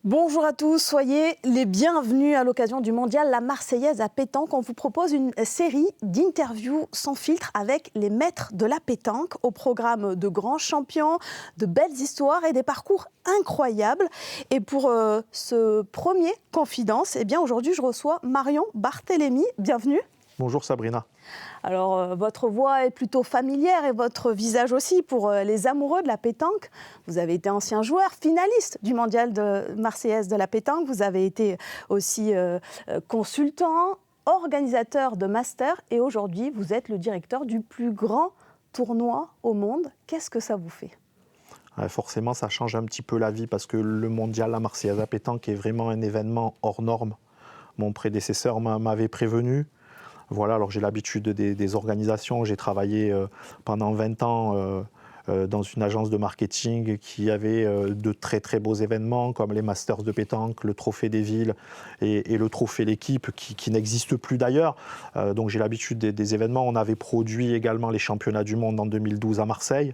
Bonjour à tous, soyez les bienvenus à l'occasion du mondial La Marseillaise à pétanque. On vous propose une série d'interviews sans filtre avec les maîtres de la pétanque, au programme de grands champions, de belles histoires et des parcours incroyables. Et pour ce premier Confidence, aujourd'hui je reçois Marion Barthélémy. Bienvenue. Bonjour Sabrina. Alors, votre voix est plutôt familière et votre visage aussi pour les amoureux de la pétanque. Vous avez été ancien joueur, finaliste du mondial de Marseillaise de la pétanque. Vous avez été aussi consultant, organisateur de master et aujourd'hui, vous êtes le directeur du plus grand tournoi au monde. Qu'est-ce que ça vous fait ? Forcément, ça change un petit peu la vie parce que le mondial La Marseillaise à pétanque est vraiment un événement hors norme. Mon prédécesseur m'avait prévenu. Voilà, alors j'ai l'habitude des organisations. J'ai travaillé pendant 20 ans dans une agence de marketing qui avait de très très beaux événements comme les Masters de pétanque, le Trophée des villes et le Trophée l'équipe qui n'existe plus d'ailleurs. Donc j'ai l'habitude des événements. On avait produit également les championnats du monde en 2012 à Marseille.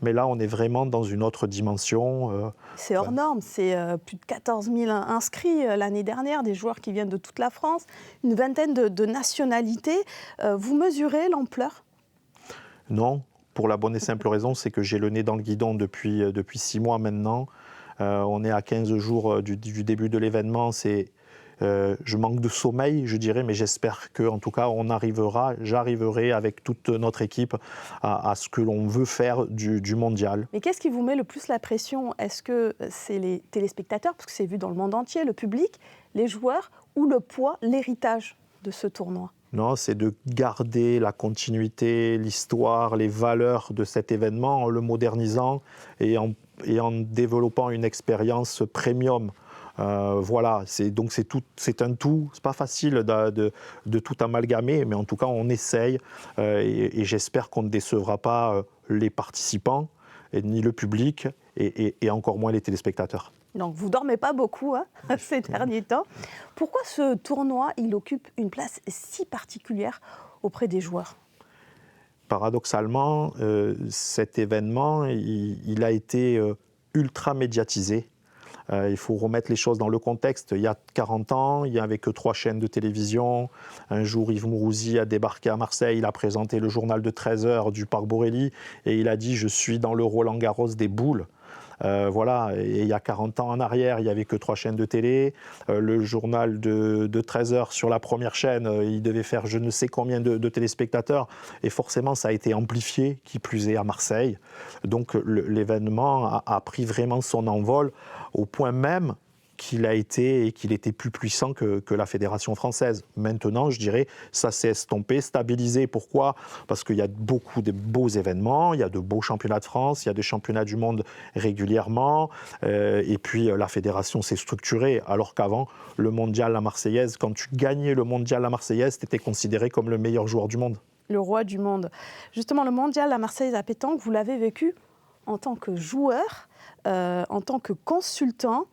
Mais là, on est vraiment dans une autre dimension. C'est hors norme, c'est plus de 14 000 inscrits l'année dernière, des joueurs qui viennent de toute la France, une vingtaine de nationalités. Vous mesurez l'ampleur ? Non, pour la bonne et simple raison, c'est que j'ai le nez dans le guidon depuis 6 mois maintenant. On est à 15 jours du début de l'événement. Je manque de sommeil, je dirais, mais j'espère qu'en tout cas, j'arriverai avec toute notre équipe à ce que l'on veut faire du mondial. Mais qu'est-ce qui vous met le plus la pression ? Est-ce que c'est les téléspectateurs, parce que c'est vu dans le monde entier, le public, les joueurs, ou le poids, l'héritage de ce tournoi ? Non, c'est de garder la continuité, l'histoire, les valeurs de cet événement en le modernisant et en développant une expérience premium. Voilà, c'est un tout. C'est pas facile de tout amalgamer, mais en tout cas, on essaye et j'espère qu'on ne décevra pas les participants, ni le public, et encore moins les téléspectateurs. Donc vous ne dormez pas beaucoup ces derniers temps. Pourquoi ce tournoi il occupe une place si particulière auprès des joueurs ? Paradoxalement, cet événement, il a été ultra médiatisé. Il faut remettre les choses dans le contexte. Il y a 40 ans, il n'y avait que 3 chaînes de télévision. Un jour, Yves Mourouzi a débarqué à Marseille, il a présenté le journal de 13 heures du Parc Borelli et il a dit « Je suis dans le Roland-Garros des boules ». Voilà, et il y a 40 ans en arrière, il n'y avait que 3 chaînes de télé. Le journal de 13 heures sur la première chaîne, il devait faire je ne sais combien de téléspectateurs. Et forcément, ça a été amplifié, qui plus est à Marseille. Donc l'événement a pris vraiment son envol au point même qu'il était plus puissant que la Fédération française. Maintenant, je dirais, ça s'est estompé, stabilisé. Pourquoi ? Parce qu'il y a beaucoup de beaux événements, il y a de beaux championnats de France, il y a des championnats du monde régulièrement, et puis la Fédération s'est structurée, alors qu'avant, le mondial La Marseillaise, quand tu gagnais le mondial La Marseillaise, tu étais considéré comme le meilleur joueur du monde. Le roi du monde. Justement, le mondial La Marseillaise à pétanque, vous l'avez vécu en tant que joueur, en tant que consultant,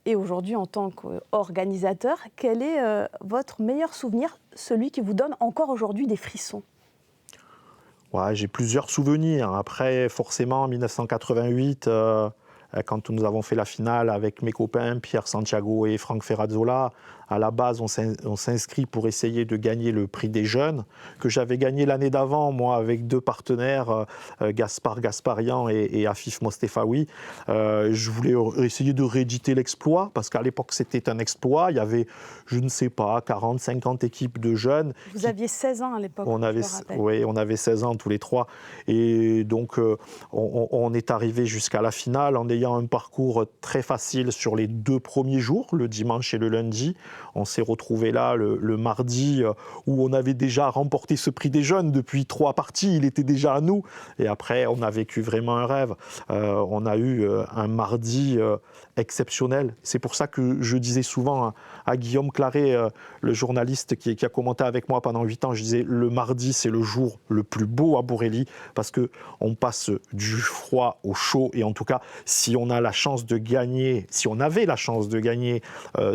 et aujourd'hui en tant qu'organisateur. Quel est votre meilleur souvenir, celui qui vous donne encore aujourd'hui des frissons ? Ouais, j'ai plusieurs souvenirs. Après, forcément, en 1988, quand nous avons fait la finale avec mes copains Pierre Santiago et Franck Ferrazzola, à la base, on s'inscrit pour essayer de gagner le prix des jeunes, que j'avais gagné l'année d'avant, moi, avec 2 partenaires, Gaspard Gasparian et Afif Mostefaoui. Je voulais essayer de rééditer l'exploit, parce qu'à l'époque, c'était un exploit. Il y avait, je ne sais pas, 40, 50 équipes de jeunes. Vous aviez 16 ans à l'époque, Oui, on avait 16 ans tous les 3. Et donc, on est arrivé jusqu'à la finale en ayant un parcours très facile sur les 2 premiers jours, le dimanche et le lundi. On s'est retrouvés là le mardi où on avait déjà remporté ce prix des jeunes depuis 3 parties, il était déjà à nous. Et après, on a vécu vraiment un rêve. On a eu un mardi exceptionnel. C'est pour ça que je disais souvent à Guillaume Claret, le journaliste qui a commenté avec moi pendant 8 ans, je disais le mardi, c'est le jour le plus beau à Borelli parce qu'on passe du froid au chaud. Et en tout cas, si on a la chance de gagner, si on avait la chance de gagner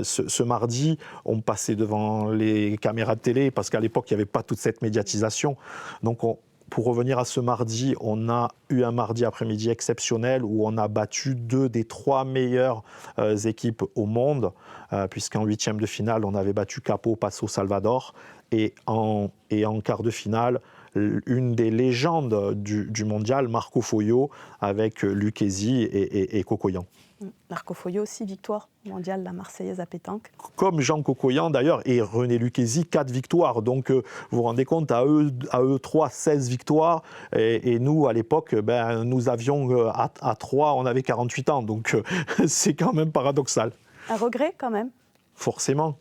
ce mardi, on passait devant les caméras de télé parce qu'à l'époque, il n'y avait pas toute cette médiatisation. Donc, pour revenir à ce mardi, on a eu un mardi après-midi exceptionnel où on a battu 2 des 3 meilleures équipes au monde, puisqu'en huitième de finale, on avait battu Capo Paso Salvador, et en quart de finale, une des légendes du mondial, Marco Foglio, avec Lucchesi et Cocoyan. Marco Foglio, 6 victoires mondiales, la Marseillaise à pétanque. Comme Jean Cocoyan d'ailleurs, et René Lucchesi, 4 victoires. Donc vous vous rendez compte, à eux 3, 16 victoires. Et nous, à l'époque, nous avions à 3, on avait 48 ans. Donc c'est quand même paradoxal. Un regret quand même? Forcément.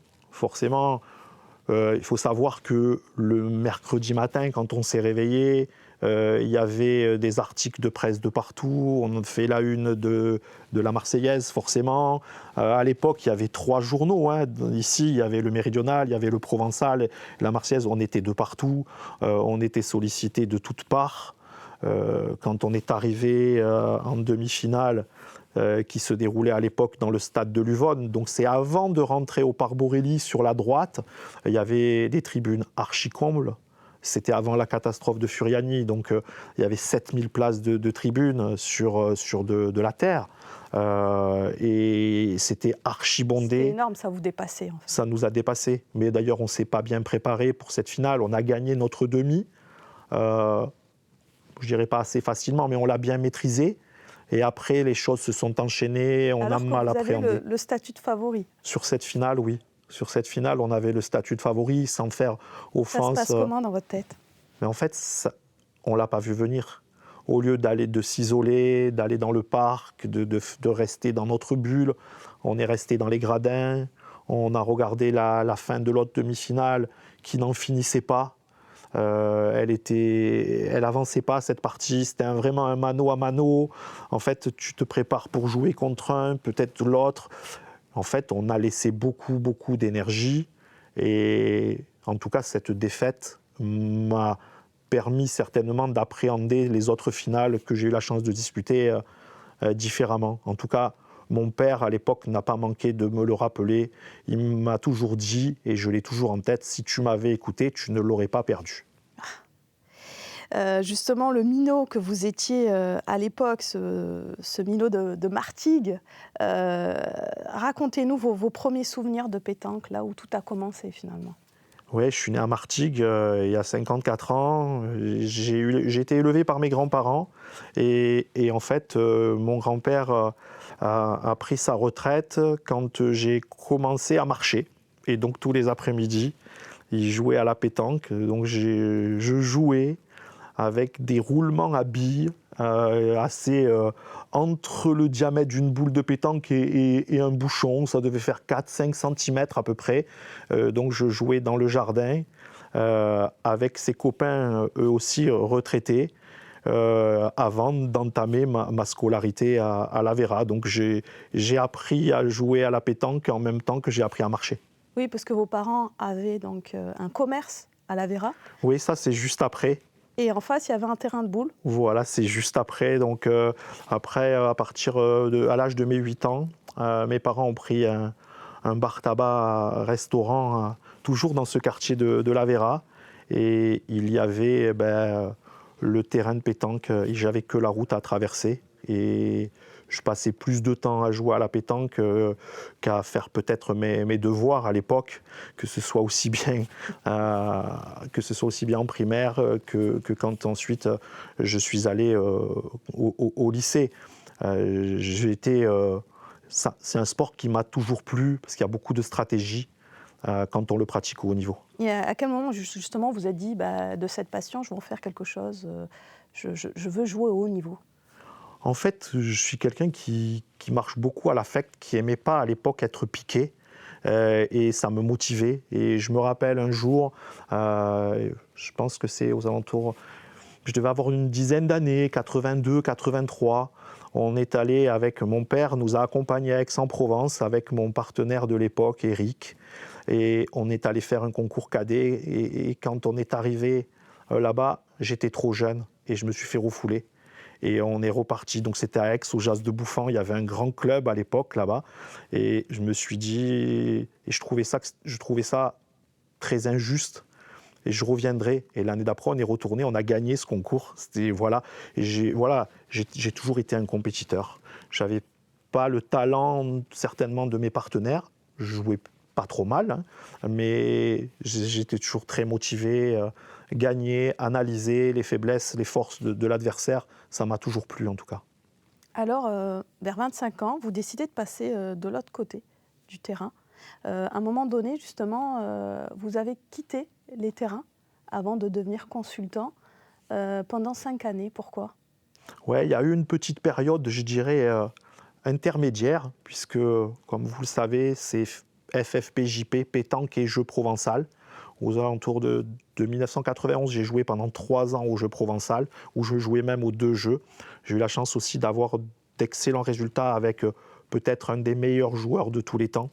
Il faut savoir que le mercredi matin, quand on s'est réveillé, il y avait des articles de presse de partout. On fait la une de la Marseillaise, forcément. À l'époque, il y avait 3 journaux. Ici, il y avait le Méridional, il y avait le Provençal, la Marseillaise. On était de partout. On était sollicités de toutes parts. Quand on est arrivé en demi-finale, qui se déroulait à l'époque dans le stade de Luvonne. Donc c'est avant de rentrer au Parc Borelli sur la droite. Il y avait des tribunes archi-combles. C'était avant la catastrophe de Furiani, donc il y avait 7000 places de tribunes sur de la terre. Et c'était archi-bondé. C'était énorme, ça vous dépassait. En fait. Ça nous a dépassé. Mais d'ailleurs, on ne s'est pas bien préparé pour cette finale. On a gagné notre demi. Je ne dirais pas assez facilement, mais on l'a bien maîtrisé. Et après, les choses se sont enchaînées, on a mal appréhendé. Alors que vous avez le statut de favori. Sur cette finale, oui. Sur cette finale, on avait le statut de favori, sans faire offense. Ça se passe comment dans votre tête? Mais en fait, on ne l'a pas vu venir. Au lieu de s'isoler, d'aller dans le parc, de rester dans notre bulle, on est resté dans les gradins. On a regardé la fin de l'autre demi-finale qui n'en finissait pas. Elle avançait pas cette partie, c'était vraiment un mano à mano. En fait, tu te prépares pour jouer contre un, peut-être l'autre. En fait, on a laissé beaucoup d'énergie et en tout cas, cette défaite m'a permis certainement d'appréhender les autres finales que j'ai eu la chance de disputer différemment. En tout cas, mon père, à l'époque, n'a pas manqué de me le rappeler. Il m'a toujours dit, et je l'ai toujours en tête, si tu m'avais écouté, tu ne l'aurais pas perdu. Justement, le minot que vous étiez à l'époque, ce minot de Martigues, racontez-nous vos premiers souvenirs de pétanque, là où tout a commencé finalement. Oui, je suis né à Martigues il y a 54 ans. J'ai été élevé par mes grands-parents et en fait, mon grand-père a pris sa retraite quand j'ai commencé à marcher. Et donc tous les après-midi, il jouait à la pétanque. Donc je jouais avec des roulements à billes assez entre le diamètre d'une boule de pétanque et un bouchon. Ça devait faire 4-5 cm à peu près. Donc je jouais dans le jardin avec ses copains, eux aussi retraités, avant d'entamer ma scolarité à l'Avera. Donc j'ai appris à jouer à la pétanque en même temps que j'ai appris à marcher. Oui, parce que vos parents avaient donc un commerce à l'Avera. Oui, ça c'est juste après. Et en face, il y avait un terrain de boules. Voilà, c'est juste après. Donc après, à l'âge de mes 8 ans, mes parents ont pris un bar-tabac restaurant, toujours dans ce quartier de l'Avera. Et il y avait le terrain de pétanque. J'avais que la route à traverser. Et je passais plus de temps à jouer à la pétanque qu'à faire peut-être mes devoirs à l'époque, que ce soit aussi bien en primaire que quand ensuite je suis allé au lycée. C'est un sport qui m'a toujours plu parce qu'il y a beaucoup de stratégie quand on le pratique au haut niveau. Et à quel moment justement vous êtes dit de cette passion, je veux en faire quelque chose, je veux jouer au haut niveau? En fait, je suis quelqu'un qui marche beaucoup à l'affect, qui n'aimait pas à l'époque être piqué. Et ça me motivait. Et je me rappelle un jour, je pense que c'est aux alentours, je devais avoir une dizaine d'années, 82, 83. On est allé avec mon père, nous a accompagnés à Aix-en-Provence avec mon partenaire de l'époque, Eric. Et on est allé faire un concours cadet. Et quand on est arrivé là-bas, j'étais trop jeune et je me suis fait refouler. Et on est reparti, donc c'était à Aix, au Jas de Bouffant, il y avait un grand club à l'époque là-bas. Et je me suis dit, et je trouvais ça très injuste, et je reviendrai. Et l'année d'après, on est retourné, on a gagné ce concours. Voilà. Et j'ai toujours été un compétiteur. Je n'avais pas le talent, certainement, de mes partenaires. Je jouais pas trop mal, hein, mais j'étais toujours très motivé. Gagner, analyser les faiblesses, les forces de l'adversaire, ça m'a toujours plu, en tout cas. Alors, vers 25 ans, vous décidez de passer de l'autre côté du terrain. À un moment donné, justement, vous avez quitté les terrains avant de devenir consultant pendant 5 années. Pourquoi ? Ouais, il y a eu une petite période, je dirais, intermédiaire, puisque, comme vous le savez, c'est FFP-JP, pétanque et jeux provençal. Aux alentours de 1991, j'ai joué pendant 3 ans au jeu provençal, où je jouais même aux 2 jeux. J'ai eu la chance aussi d'avoir d'excellents résultats avec peut-être un des meilleurs joueurs de tous les temps,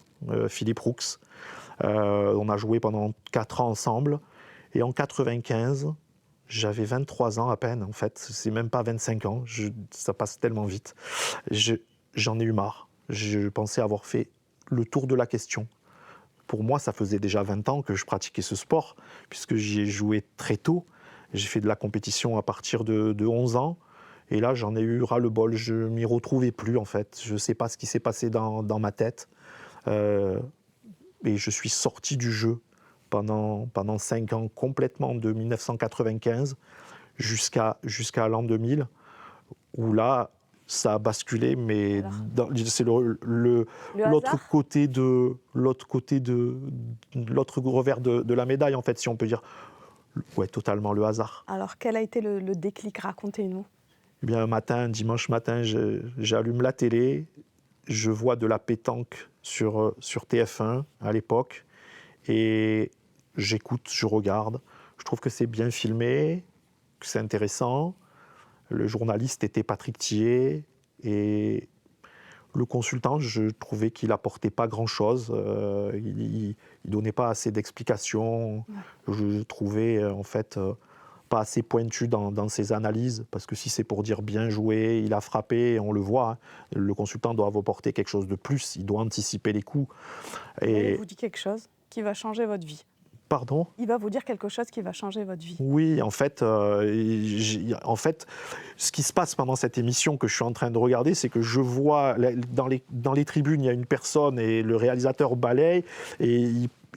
Philippe Roux. On a joué pendant 4 ans ensemble. Et en 95, j'avais 23 ans à peine, en fait. C'est même pas 25 ans. Ça passe tellement vite. J'en ai eu marre. Je pensais avoir fait le tour de la question. Pour moi, ça faisait déjà 20 ans que je pratiquais ce sport, puisque j'y ai joué très tôt. J'ai fait de la compétition à partir de 11 ans. Et là, j'en ai eu ras-le-bol. Je ne m'y retrouvais plus, en fait. Je ne sais pas ce qui s'est passé dans ma tête. Et je suis sorti du jeu pendant 5 ans, complètement, de 1995 jusqu'à l'an 2000, où là, ça a basculé, mais c'est l'autre revers de la médaille, en fait, si on peut dire. Ouais, totalement le hasard. Alors, quel a été le déclic ? Racontez-nous. Eh bien, un dimanche matin, j'allume la télé, je vois de la pétanque sur TF1 à l'époque, et j'écoute, je regarde. Je trouve que c'est bien filmé, que c'est intéressant. Le journaliste était Patrick Thier, et le consultant, je trouvais qu'il apportait pas grand-chose. Il donnait pas assez d'explications. Ouais. Je trouvais en fait pas assez pointu dans ses analyses, parce que si c'est pour dire bien joué, il a frappé, on le voit, hein, le consultant doit apporter quelque chose de plus, il doit anticiper les coups. Et il vous dit quelque chose qui va changer votre vie. Pardon ? Il va vous dire quelque chose qui va changer votre vie. Oui, en fait, ce qui se passe pendant cette émission que je suis en train de regarder, c'est que je vois, dans les tribunes, il y a une personne et le réalisateur balaye, et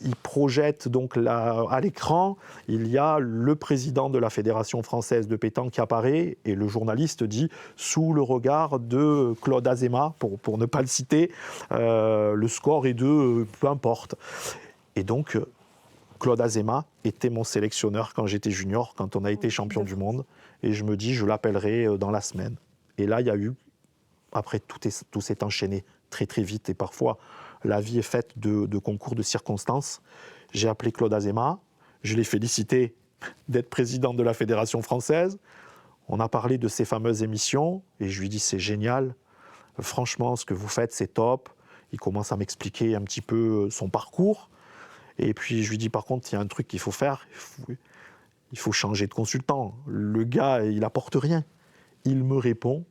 il projette donc à l'écran, il y a le président de la Fédération française de pétanque qui apparaît, et le journaliste dit, sous le regard de Claude Azéma, pour ne pas le citer, le score est de peu importe. Et donc, Claude Azéma était mon sélectionneur quand j'étais junior, quand on a été champion du monde. Et je me dis, je l'appellerai dans la semaine. Et là, il y a eu, après, tout s'est enchaîné très très vite. Et parfois, la vie est faite de concours de circonstances. J'ai appelé Claude Azéma, je l'ai félicité d'être président de la Fédération française. On a parlé de ces fameuses émissions, et je lui dis, c'est génial. Franchement, ce que vous faites, c'est top. Il commence à m'expliquer un petit peu son parcours. Et puis je lui dis, par contre, il y a un truc qu'il faut faire, il faut changer de consultant. Le gars, il n'apporte rien. Il me répond,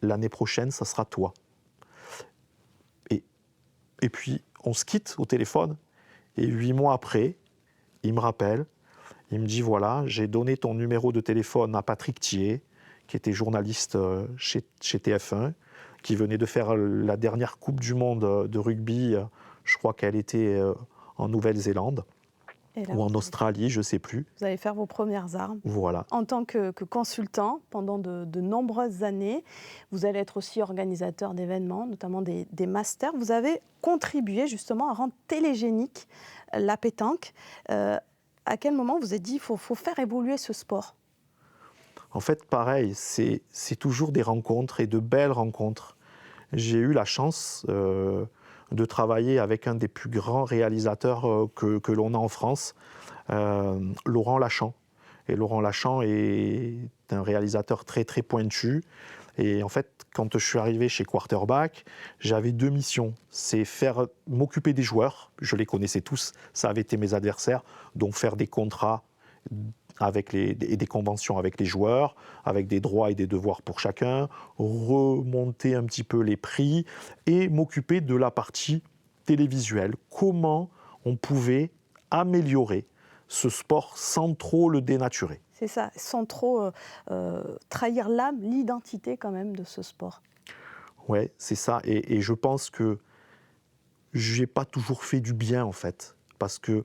l'année prochaine, ça sera toi. Et puis, on se quitte au téléphone, et 8 mois après, il me rappelle, il me dit, voilà, j'ai donné ton numéro de téléphone à Patrick Thier, qui était journaliste chez TF1, qui venait de faire la dernière Coupe du Monde de rugby, je crois qu'elle était en Nouvelle-Zélande ou en Australie, je ne sais plus. Vous allez faire vos premières armes. Voilà. En tant que consultant, pendant de nombreuses années, vous allez être aussi organisateur d'événements, notamment des masters. Vous avez contribué justement à rendre télégénique la pétanque. À quel moment vous avez dit qu'il faut faire évoluer ce sport ? En fait, pareil, c'est toujours des rencontres, et de belles rencontres. J'ai eu la chance de travailler avec un des plus grands réalisateurs que l'on a en France, Laurent Lachan. Et Laurent Lachan est un réalisateur très très pointu. Et en fait, quand je suis arrivé chez Quarterback, j'avais 2 missions. C'est m'occuper des joueurs, je les connaissais tous, ça avait été mes adversaires, donc faire des contrats et des conventions avec les joueurs, avec des droits et des devoirs pour chacun, remonter un petit peu les prix et m'occuper de la partie télévisuelle. Comment on pouvait améliorer ce sport sans trop le dénaturer. C'est ça, sans trop trahir l'âme, l'identité quand même de ce sport. Ouais, c'est ça. Et je pense que j'ai pas toujours fait du bien, en fait. Parce que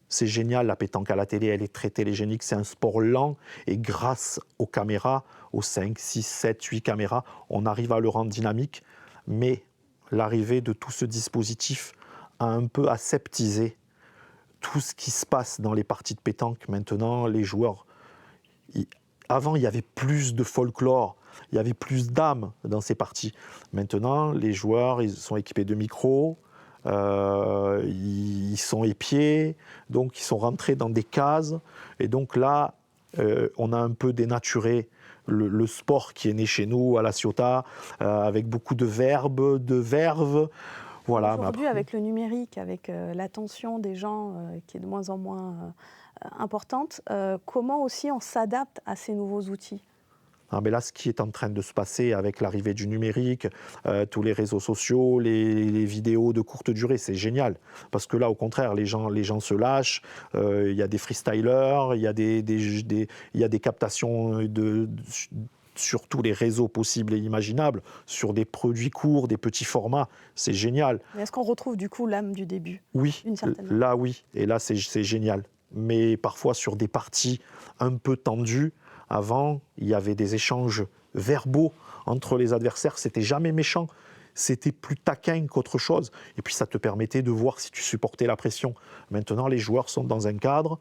c'est génial, la pétanque à la télé, elle est très télégénique. C'est un sport lent. Et grâce aux caméras, aux 5, 6, 7, 8 caméras, on arrive à le rendre dynamique. Mais l'arrivée de tout ce dispositif a un peu aseptisé tout ce qui se passe dans les parties de pétanque. Maintenant, les joueurs... Avant, il y avait plus de folklore, il y avait plus d'âme dans ces parties. Maintenant, les joueurs, ils sont équipés de micros, ils sont épiés, donc ils sont rentrés dans des cases. Et donc là, on a un peu dénaturé le sport qui est né chez nous, à La Ciotat, avec beaucoup de verbes, de verves. Voilà. Aujourd'hui, avec le numérique, avec l'attention des gens qui est de moins en moins importante, comment aussi on s'adapte à ces nouveaux outils ? Ah, mais là, ce qui est en train de se passer avec l'arrivée du numérique, tous les réseaux sociaux, les vidéos de courte durée, c'est génial. Parce que là, au contraire, les gens se lâchent. Il y a des freestylers, il y a des captations sur tous les réseaux possibles et imaginables, sur des produits courts, des petits formats. C'est génial. Mais est-ce qu'on retrouve du coup l'âme du début ? Oui, là, oui. Et là, c'est génial. Mais parfois, sur des parties un peu tendues, avant, il y avait des échanges verbaux entre les adversaires. C'était jamais méchant. C'était plus taquin qu'autre chose. Et puis, ça te permettait de voir si tu supportais la pression. Maintenant, les joueurs sont dans un cadre.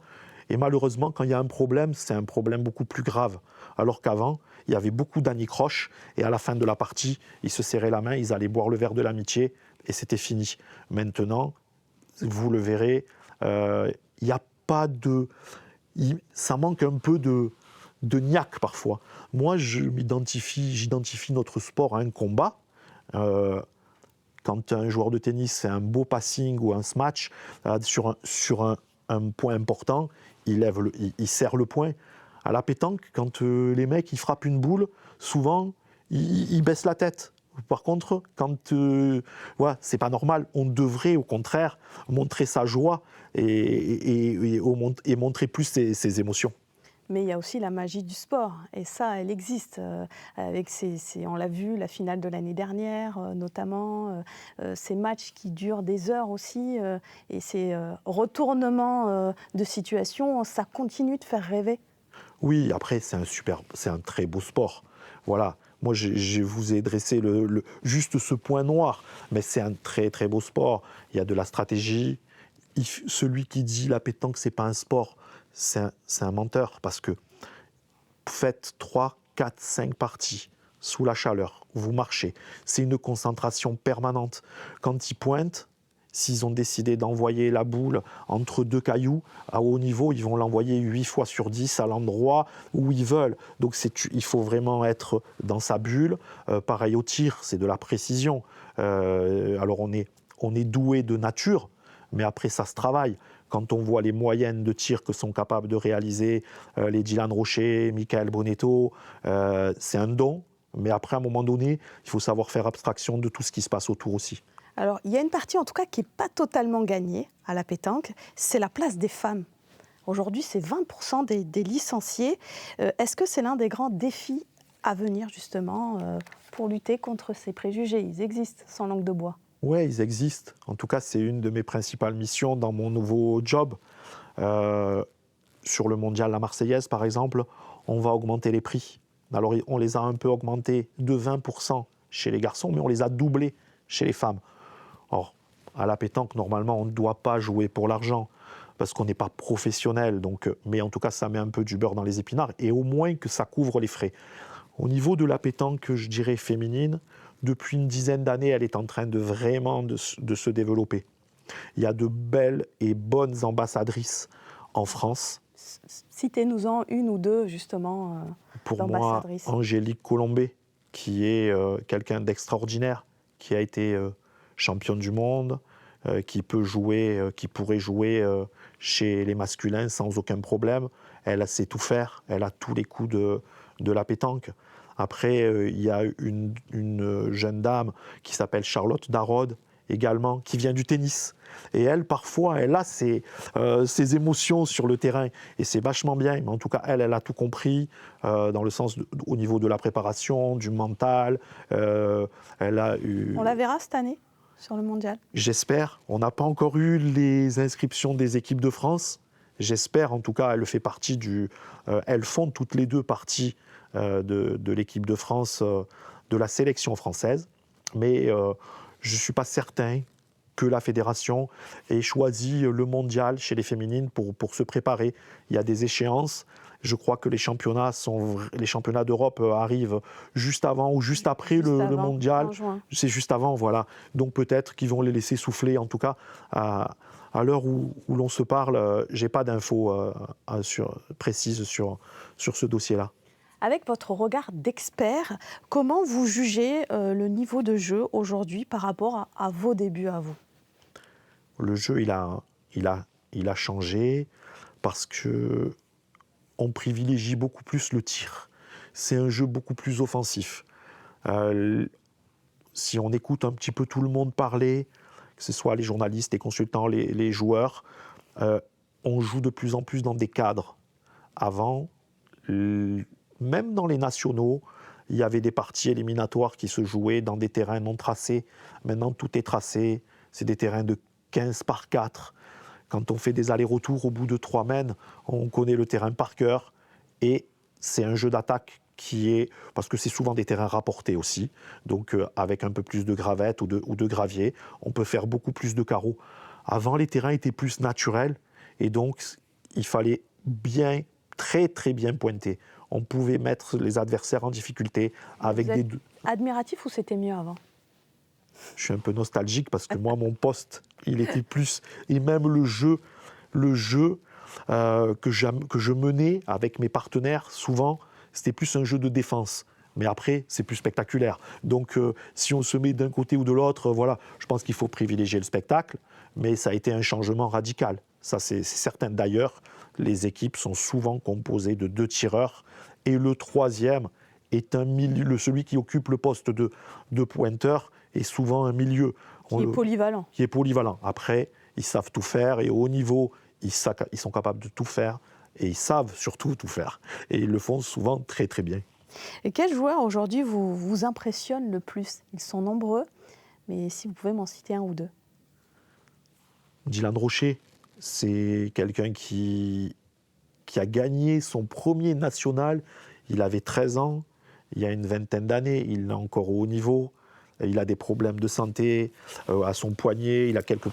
Et malheureusement, quand il y a un problème, c'est un problème beaucoup plus grave. Alors qu'avant, il y avait beaucoup d'anicroches. Et à la fin de la partie, ils se serraient la main, ils allaient boire le verre de l'amitié. Et c'était fini. Maintenant, vous le verrez, il n'y a pas de... Ça manque un peu de niaque parfois. Moi, j'identifie notre sport à un combat. Quand un joueur de tennis fait un beau passing ou un smash sur un point important, il serre le point. À la pétanque, quand les mecs ils frappent une boule, souvent ils baissent la tête. Par contre, quand c'est pas normal, on devrait au contraire montrer sa joie et montrer plus ses émotions. Mais il y a aussi la magie du sport, et ça, elle existe. Avec on l'a vu, la finale de l'année dernière, notamment, ces matchs qui durent des heures aussi, et ces retournements de situation, ça continue de faire rêver. Oui, après, c'est un très beau sport. Voilà. Moi, je vous ai dressé juste ce point noir, mais c'est un très très beau sport. Il y a de la stratégie. Celui qui dit la pétanque, c'est pas un sport, c'est un menteur, parce que faites 3, 4, 5 parties sous la chaleur, vous marchez. C'est une concentration permanente. Quand ils pointent, s'ils ont décidé d'envoyer la boule entre deux cailloux, à haut niveau, ils vont l'envoyer 8 fois sur 10 à l'endroit où ils veulent. Donc il faut vraiment être dans sa bulle. Pareil au tir, c'est de la précision. Alors on est doué de nature, mais après ça se travaille. Quand on voit les moyennes de tir que sont capables de réaliser les Dylan Rocher, Michael Bonetto, c'est un don. Mais après, à un moment donné, il faut savoir faire abstraction de tout ce qui se passe autour aussi. Alors, il y a une partie, en tout cas, qui n'est pas totalement gagnée à la pétanque, c'est la place des femmes. Aujourd'hui, c'est 20% des licenciés. Est-ce que c'est l'un des grands défis à venir, justement, pour lutter contre ces préjugés ? Ils existent, sans langue de bois. Oui, ils existent. En tout cas, c'est une de mes principales missions dans mon nouveau job. Sur le mondial La Marseillaise, par exemple, on va augmenter les prix. Alors, on les a un peu augmentés de 20% chez les garçons, mais on les a doublés chez les femmes. Or, à la pétanque, normalement, on ne doit pas jouer pour l'argent, parce qu'on n'est pas professionnel. Mais en tout cas, ça met un peu du beurre dans les épinards, et au moins que ça couvre les frais. Au niveau de la pétanque, je dirais féminine, depuis une dizaine d'années, elle est en train de vraiment de se développer. Il y a de belles et bonnes ambassadrices en France. Citez-nous-en une ou deux, justement, pour moi, Angélique Colombet, qui est quelqu'un d'extraordinaire, qui a été championne du monde, qui pourrait jouer chez les masculins sans aucun problème. Elle sait tout faire, elle a tous les coups de la pétanque. Après, il y a une jeune dame qui s'appelle Charlotte Darod également, qui vient du tennis. Et elle, parfois, elle a ses émotions sur le terrain. Et c'est vachement bien. Mais en tout cas, elle a tout compris, dans le sens au niveau de la préparation, du mental. Elle a eu... On la verra cette année sur le mondial? J'espère. On n'a pas encore eu les inscriptions des équipes de France. J'espère, en tout cas, elle fait partie elles font toutes les deux partie de l'équipe de France, de la sélection française. Mais je ne suis pas certain que la fédération ait choisi le mondial chez les féminines pour se préparer. Il y a des échéances. Je crois que les championnats d'Europe arrivent juste avant ou juste après le mondial. C'est juste avant, voilà. Donc peut-être qu'ils vont les laisser souffler. En tout cas, à l'heure où l'on se parle, je n'ai pas d'infos précises sur ce dossier-là. Avec votre regard d'expert, comment vous jugez le niveau de jeu aujourd'hui par rapport à vos débuts à vous? Le jeu, il a changé parce que on privilégie beaucoup plus le tir. C'est un jeu beaucoup plus offensif. Si on écoute un petit peu tout le monde parler, que ce soit les journalistes, les consultants, les joueurs, on joue de plus en plus dans des cadres. Avant, même dans les nationaux, il y avait des parties éliminatoires qui se jouaient dans des terrains non tracés. Maintenant, tout est tracé. C'est des terrains de 15 par 4. Quand on fait des allers-retours au bout de 3 mètres, on connaît le terrain par cœur. Et c'est un jeu d'attaque parce que c'est souvent des terrains rapportés aussi, donc avec un peu plus de gravette ou de gravier, on peut faire beaucoup plus de carreaux. Avant, les terrains étaient plus naturels, et donc il fallait très très bien pointer. On pouvait mettre les adversaires en difficulté avec Vous êtes admiratif ou c'était mieux avant? Je suis un peu nostalgique parce que moi, mon poste, il était plus... Et même le jeu que je menais avec mes partenaires, souvent, c'était plus un jeu de défense. Mais après, c'est plus spectaculaire. Donc, si on se met d'un côté ou de l'autre, voilà, je pense qu'il faut privilégier le spectacle. Mais ça a été un changement radical. Ça, c'est certain. D'ailleurs, les équipes sont souvent composées de 2 tireurs. Et le troisième est celui qui occupe le poste de pointeur est souvent un milieu. Qui est polyvalent. Après, ils savent tout faire. Et au haut niveau, ils sont capables de tout faire. Et ils savent surtout tout faire. Et ils le font souvent très, très bien. Et quels joueurs aujourd'hui vous impressionnent le plus? Ils sont nombreux, mais si vous pouvez m'en citer un ou deux. Dylan Rocher, c'est quelqu'un qui a gagné son premier national. Il avait 13 ans, il y a une vingtaine d'années. Il est encore au haut niveau. Il a des problèmes de santé à son poignet. Il a quelques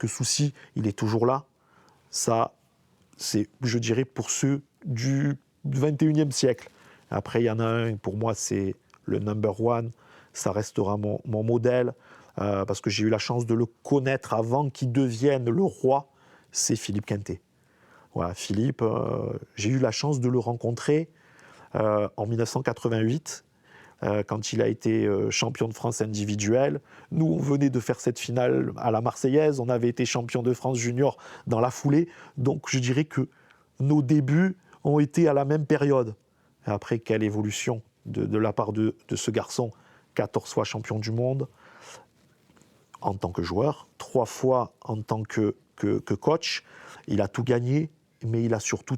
soucis. Il est toujours là. Ça, c'est, je dirais, pour ceux du 21e siècle. Après, il y en a un, pour moi, c'est le number one. Ça restera mon modèle, parce que j'ai eu la chance de le connaître avant qu'il devienne le roi. C'est Philippe Quintet. Voilà, Philippe, j'ai eu la chance de le rencontrer en 1988, quand il a été champion de France individuel. Nous, on venait de faire cette finale à la Marseillaise. On avait été champion de France junior dans la foulée. Donc, je dirais que nos débuts ont été à la même période. Et après, quelle évolution de la part de ce garçon, 14 fois champion du monde en tant que joueur, 3 fois en tant que coach. Il a tout gagné, mais il a surtout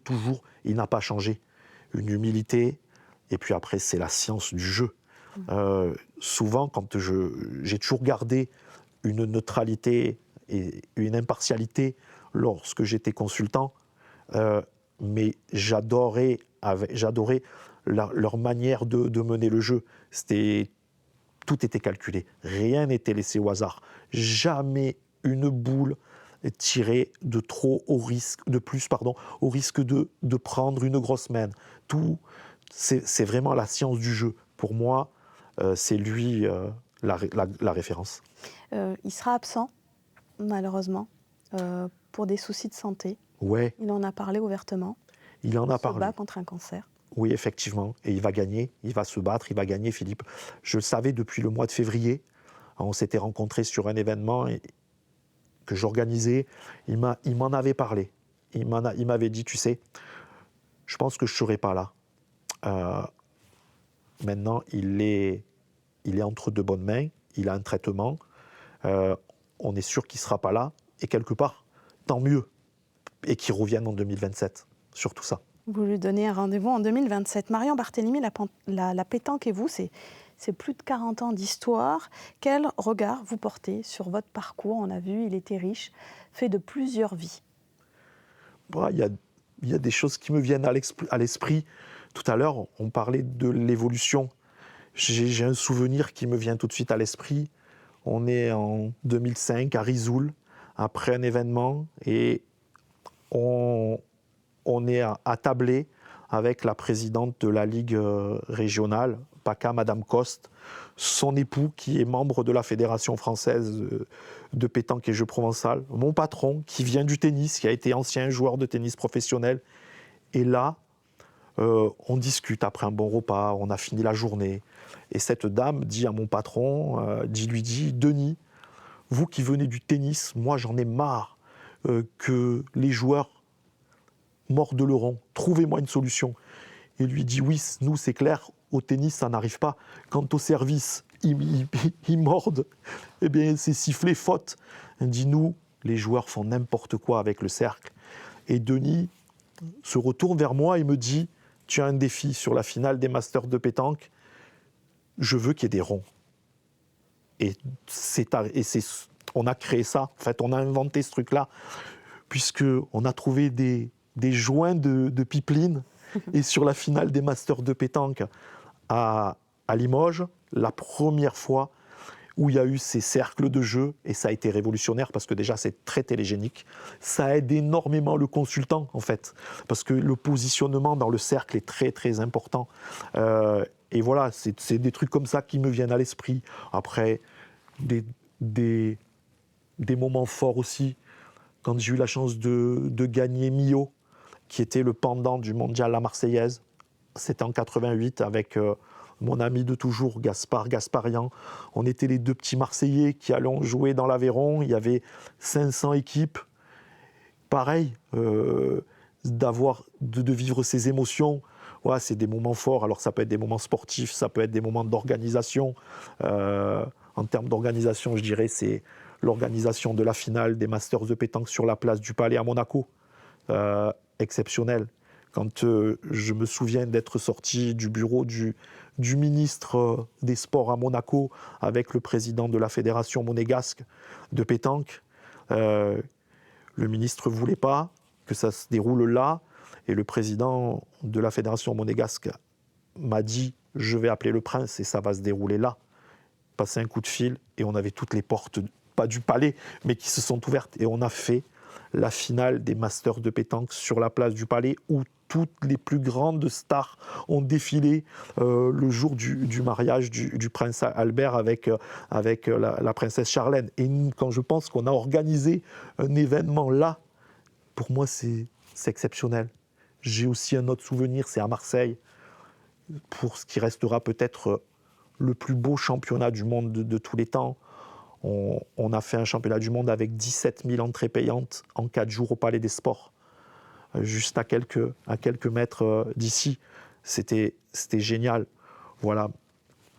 il n'a pas changé. Une humilité, et puis après, c'est la science du jeu. Souvent, quand j'ai toujours gardé une neutralité et une impartialité lorsque j'étais consultant, mais j'adorais leur manière de mener le jeu. Tout était calculé, rien n'était laissé au hasard. Jamais une boule tirée de trop au risque de prendre une grosse main. C'est vraiment la science du jeu. Pour moi, c'est lui la référence. Il sera absent, malheureusement, pour des soucis de santé. Ouais. Il en a parlé ouvertement. Il en a parlé. Il se bat contre un cancer. Oui, effectivement. Et il va gagner, il va se battre, il va gagner, Philippe. Je le savais depuis le mois de février. On s'était rencontrés sur un événement que j'organisais. Il m'en avait parlé. Il m'avait dit, tu sais, je pense que je ne serai pas là. Maintenant, il est entre de bonnes mains. il a un traitement. On est sûr qu'il ne sera pas là. Et quelque part, tant mieux. Et qu'il revienne en 2027, sur tout ça. Vous lui donnez un rendez-vous en 2027. Marion Barthélemy, la pétanque et vous, c'est plus de 40 ans d'histoire. Quel regard vous portez sur votre parcours? On a vu, il était riche, fait de plusieurs vies. Il y a des choses qui me viennent à l'esprit. Tout à l'heure, on parlait de l'évolution. J'ai un souvenir qui me vient tout de suite à l'esprit. On est en 2005 à Risoul, après un événement, et on est à tabler avec la présidente de la Ligue régionale, PACA, Madame Coste, son époux qui est membre de la Fédération française de pétanque et jeux provençal, mon patron qui vient du tennis, qui a été ancien joueur de tennis professionnel. Et là, on discute après un bon repas, on a fini la journée. Et cette dame dit à mon patron, lui dit, Denis, vous qui venez du tennis, moi j'en ai marre que les joueurs mordent le rond, trouvez-moi une solution. Il lui dit, oui, nous c'est clair, au tennis ça n'arrive pas. Quant au service, ils mordent, eh bien c'est sifflé faute. Il dit, nous, les joueurs font n'importe quoi avec le cercle. Et Denis se retourne vers moi et me dit, tu as un défi sur la finale des Masters de pétanque, je veux qu'il y ait des ronds. Et on a créé ça, en fait, on a inventé ce truc-là, puisqu'on a trouvé des joints de pipeline. Et sur la finale des Masters de pétanque à Limoges, la première fois où il y a eu ces cercles de jeu, et ça a été révolutionnaire parce que déjà c'est très télégénique, ça aide énormément le consultant en fait, parce que le positionnement dans le cercle est très très important. Et voilà, c'est des trucs comme ça qui me viennent à l'esprit. Après, des moments forts aussi, quand j'ai eu la chance de gagner Millau, qui était le pendant du mondial La Marseillaise. C'était en 88 avec mon ami de toujours, Gaspard Gasparian. On était les deux petits Marseillais qui allons jouer dans l'Aveyron. Il y avait 500 équipes. Pareil, de vivre ces émotions, ouais, c'est des moments forts. Alors ça peut être des moments sportifs, ça peut être des moments d'organisation. En termes d'organisation, je dirais, c'est l'organisation de la finale des Masters de pétanque sur la place du Palais à Monaco. Exceptionnel. Quand je me souviens d'être sorti du bureau du ministre des Sports à Monaco avec le président de la Fédération monégasque de pétanque, le ministre ne voulait pas que ça se déroule là, et le président de la Fédération monégasque m'a dit « je vais appeler le prince et ça va se dérouler là ». Passer un coup de fil et on avait toutes les portes, pas du palais, mais qui se sont ouvertes, et on a fait la finale des Masters de pétanque sur la place du Palais où toutes les plus grandes stars ont défilé le jour du mariage du prince Albert avec la princesse Charlène. Et quand je pense qu'on a organisé un événement là, pour moi c'est exceptionnel. J'ai aussi un autre souvenir, c'est à Marseille, pour ce qui restera peut-être le plus beau championnat du monde de tous les temps. On a fait un championnat du monde avec 17 000 entrées payantes en 4 jours au Palais des Sports, juste à quelques mètres d'ici. C'était génial. Voilà.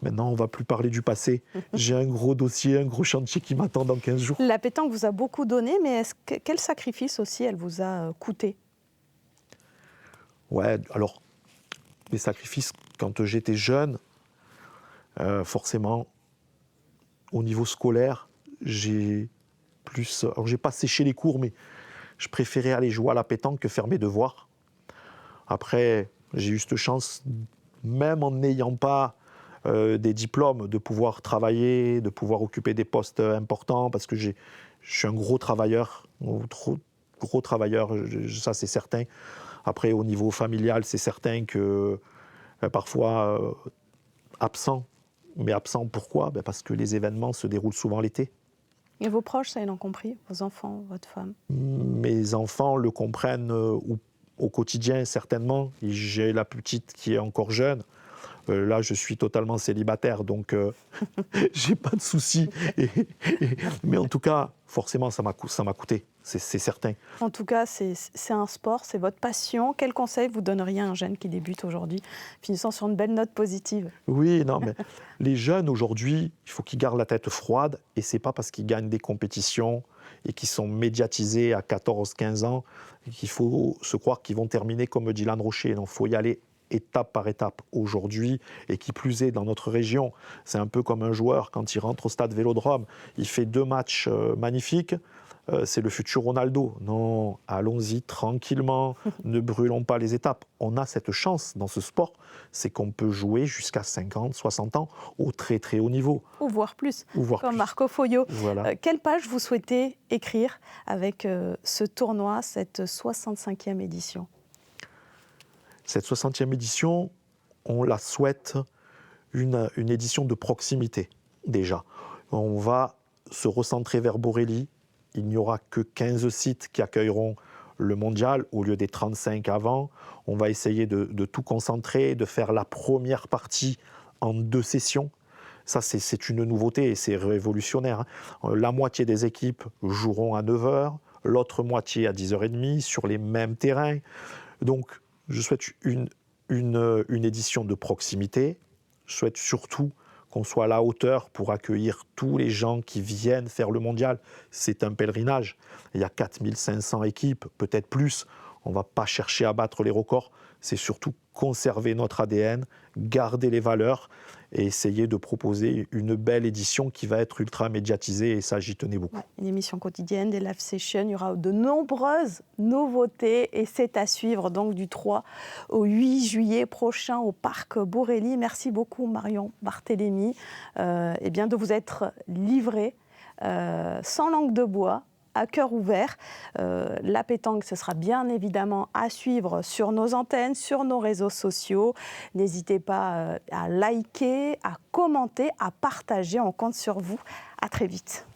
Maintenant, on ne va plus parler du passé. J'ai un gros dossier, un gros chantier qui m'attend dans 15 jours. La pétanque vous a beaucoup donné, mais quel sacrifice aussi elle vous a coûté? Ouais, alors, les sacrifices, quand j'étais jeune, forcément, au niveau scolaire, j'ai pas séché les cours, mais je préférais aller jouer à la pétanque que faire mes devoirs. Après, j'ai eu cette chance, même en n'ayant pas des diplômes, de pouvoir travailler, de pouvoir occuper des postes importants, parce que je suis un gros travailleur, gros travailleur, ça c'est certain. Après, au niveau familial, c'est certain que parfois absent. Mais absent, pourquoi? Parce que les événements se déroulent souvent l'été. Et vos proches, ça, ils l'ont compris? Vos enfants, votre femme? Mes enfants le comprennent au quotidien, certainement. J'ai la petite qui est encore jeune. Là, je suis totalement célibataire, donc j'ai pas de soucis. Mais en tout cas, forcément, ça m'a coûté, c'est certain. En tout cas, c'est un sport, c'est votre passion. Quel conseil vous donneriez à un jeune qui débute aujourd'hui, finissant sur une belle note positive? Oui, non, mais les jeunes aujourd'hui, il faut qu'ils gardent la tête froide, et c'est pas parce qu'ils gagnent des compétitions et qu'ils sont médiatisés à 14-15 ans qu'il faut se croire qu'ils vont terminer comme Dylan Rocher. Il faut y aller étape par étape aujourd'hui, et qui plus est dans notre région. C'est un peu comme un joueur quand il rentre au stade Vélodrome, il fait 2 matchs magnifiques, c'est le futur Ronaldo. Non, allons-y tranquillement, ne brûlons pas les étapes. On a cette chance dans ce sport, c'est qu'on peut jouer jusqu'à 50, 60 ans au très très haut niveau. Ou voire plus, comme Plus. Marco Foglio. Voilà. Quelle page vous souhaitez écrire avec ce tournoi, cette 65e édition? Cette 60e édition, on la souhaite une édition de proximité, déjà. On va se recentrer vers Borély. Il n'y aura que 15 sites qui accueilleront le mondial au lieu des 35 avant. On va essayer de tout concentrer, de faire la première partie en 2 sessions. Ça, c'est une nouveauté et c'est révolutionnaire. La moitié des équipes joueront à 9h, l'autre moitié à 10h30 sur les mêmes terrains. Donc, je souhaite une édition de proximité. Je souhaite surtout qu'on soit à la hauteur pour accueillir tous les gens qui viennent faire le mondial. C'est un pèlerinage. Il y a 4500 équipes, peut-être plus. On ne va pas chercher à battre les records. C'est surtout conserver notre ADN, garder les valeurs et essayer de proposer une belle édition qui va être ultra médiatisée, et ça, j'y tenais beaucoup. Ouais, une émission quotidienne, des live sessions, il y aura de nombreuses nouveautés et c'est à suivre donc du 3 au 8 juillet prochain au Parc Borély. Merci beaucoup Marion Barthélémy de vous être livrée sans langue de bois, à cœur ouvert. La pétanque, ce sera bien évidemment à suivre sur nos antennes, sur nos réseaux sociaux. N'hésitez pas à liker, à commenter, à partager. On compte sur vous. À très vite.